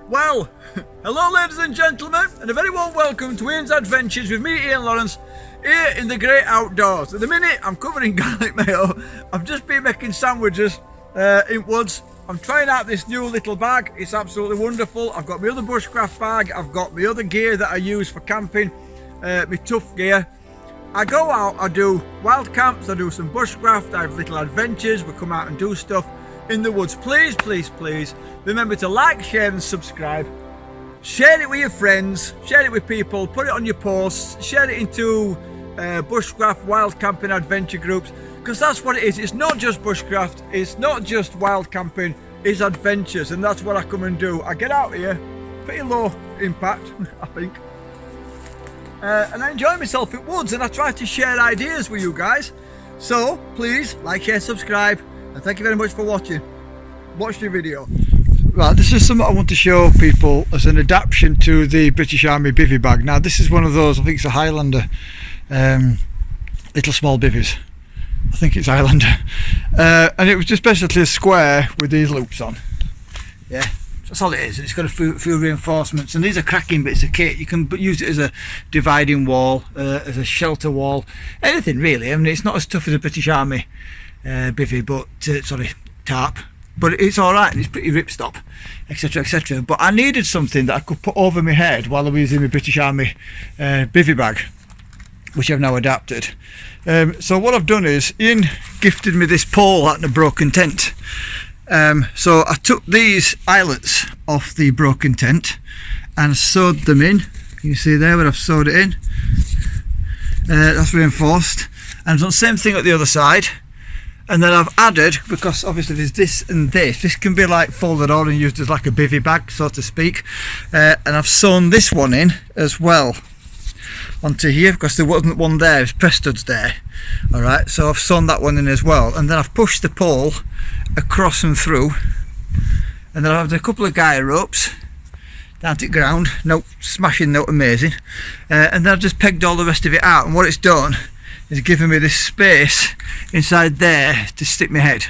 Well, hello ladies and gentlemen, and a very warm welcome to Ian's Adventures with me, Ian Lawrence, here in the great outdoors. At the minute, I'm covered in garlic mayo. I've just been making sandwiches in woods. I'm trying out this new little bag. It's absolutely wonderful. I've got my other bushcraft bag. I've got my other gear that I use for camping, my tough gear. I go out, I do wild camps, I do some bushcraft, I have little adventures. We come out and do stuff in the woods. Please, please, please remember to like, share and subscribe. Share it with your friends, share it with people, put it on your posts, share it into bushcraft, wild camping adventure groups, because that's what it is. It's not just bushcraft, it's not just wild camping, it's adventures, and that's what I come and do. I get out here, pretty low impact I think, and I enjoy myself in woods, and I try to share ideas with you guys. So please like, share, subscribe, and thank you very much for watching. Watch the video. Right, this is something I want to show people as an adaptation to the British Army bivy bag. Now this is one of those, I think it's a Highlander, little small bivvies. I think it's Highlander, and it was just basically a square with these loops on. Yeah, that's all it is. It's got a few reinforcements, and these are cracking bits of kit. You can use it as a dividing wall, as a shelter wall, anything really. I mean, it's not as tough as a British Army bivvy, but sorry, tarp, but it's all right. It's pretty ripstop, etc., etc. But I needed something that I could put over my head while I was using my British Army bivy bag, which I've now adapted. So what I've done is, Ian gifted me this pole out in a broken tent. So I took these eyelets off the broken tent and sewed them in. You see there where I've sewed it in. That's reinforced, and I've done the same thing at the other side. And then I've added, because obviously there's this and this can be like folded on and used as like a bivy bag, so to speak. And I've sewn this one in as well onto here, because there wasn't one there, there's press studs there. Alright, so I've sewn that one in as well, and then I've pushed the pole across and through, and then I've had a couple of guy ropes down to the ground, no smashing, no amazing, and then I've just pegged all the rest of it out, and what it's done is given me this space inside there to stick my head.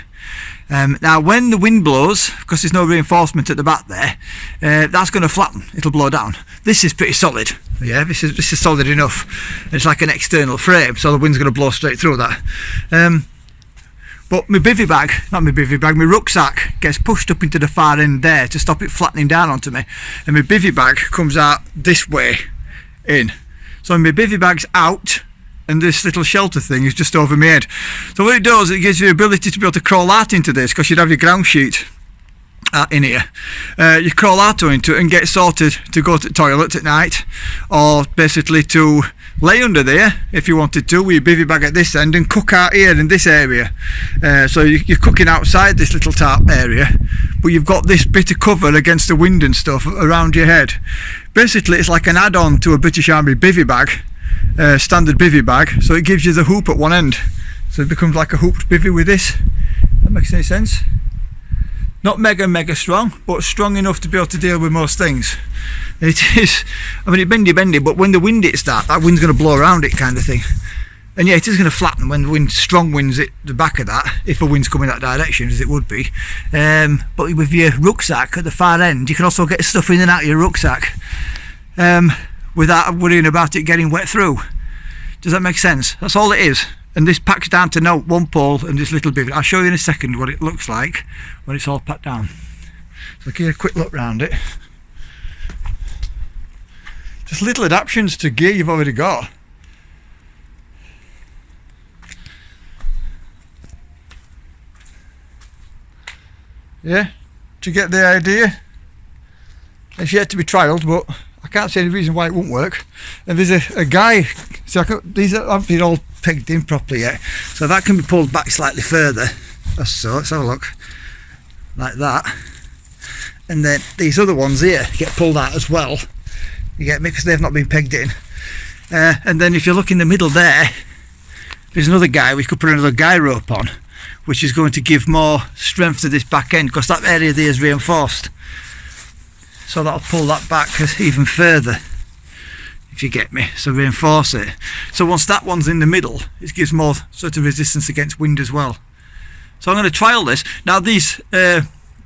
Now when the wind blows, because there's no reinforcement at the back there, that's going to flatten, it'll blow down. This is pretty solid, yeah, this is solid enough. It's like an external frame, so the wind's going to blow straight through that. But my bivy bag, not my bivy bag, my rucksack gets pushed up into the far end there to stop it flattening down onto me, and my bivy bag comes out this way in. So my bivy bag's out, and this little shelter thing is just over my head. So what it does, it gives you the ability to be able to crawl out into this, because you'd have your ground sheet in here. You crawl out into it and get sorted to go to the toilet at night, or basically to lay under there if you wanted to with your bivy bag at this end and cook out here in this area. So you're cooking outside this little tarp area, but you've got this bit of cover against the wind and stuff around your head. Basically it's like an add-on to a British Army bivy bag, standard bivy bag, so it gives you the hoop at one end, so it becomes like a hooped bivy with this. That makes any sense? Not mega strong, but strong enough to be able to deal with most things. It is, I mean, it's bendy, but when the wind hits that wind's going to blow around it, kind of thing. And yeah, it is going to flatten when the wind, strong winds hit the back of that, if the wind's coming that direction, as it would be. But with your rucksack at the far end, you can also get stuff in and out of your rucksack without worrying about it getting wet through. Does that make sense? That's all it is. And this packs down to now one pole and this little bit. I'll show you in a second what it looks like when it's all packed down. So give you a quick look round it. Just little adaptations to gear you've already got. Yeah, to get the idea. It's yet to be trialled, but I can't see any reason why it won't work. And there's a guy, so these haven't been all pegged in properly yet, so that can be pulled back slightly further. That's so, let's have a look, like that. And then these other ones here get pulled out as well, you get me, because they've not been pegged in. And then if you look in the middle there, there's another guy, we could put another guy rope on, which is going to give more strength to this back end, because that area there is reinforced. So that'll pull that back even further, if you get me, so reinforce it. So once that one's in the middle, it gives more sort of resistance against wind as well. So I'm going to trial this. Now these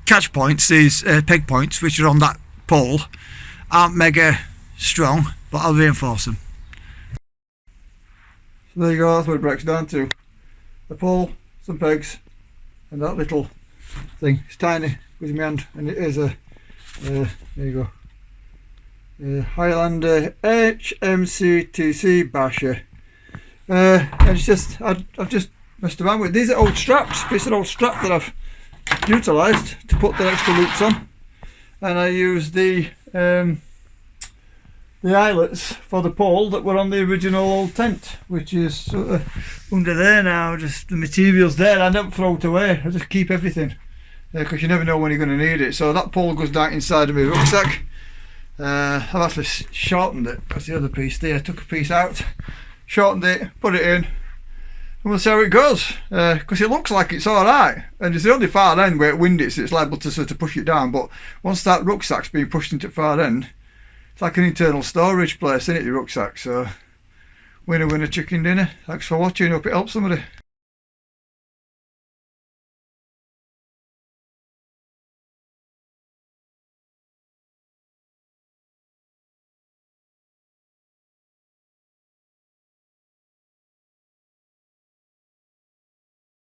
catch points, these peg points, which are on that pole aren't mega strong, but I'll reinforce them. So there you go, that's what it breaks down to. A pole, some pegs, and that little thing. It's tiny with my hand, and it is a there you go, Highlander HMCTC basher, and it's just I've just messed around with. These are old straps. It's an old strap that I've utilised to put the extra loops on, and I used the eyelets for the pole that were on the original old tent, which is sort of under there now. Just the materials there, I don't throw it away. I just keep everything because you never know when you're going to need it. So that pole goes down inside of my rucksack. I've actually shortened it. That's the other piece there. I took a piece out, shortened it, put it in, and we'll see how it goes, because it looks like it's alright, and it's the only far end where it windy, so it's liable to sort of push it down. But once that rucksack's being pushed into the far end, it's like an internal storage place, isn't it, your rucksack? So winner winner chicken dinner. Thanks for watching, hope it helps somebody.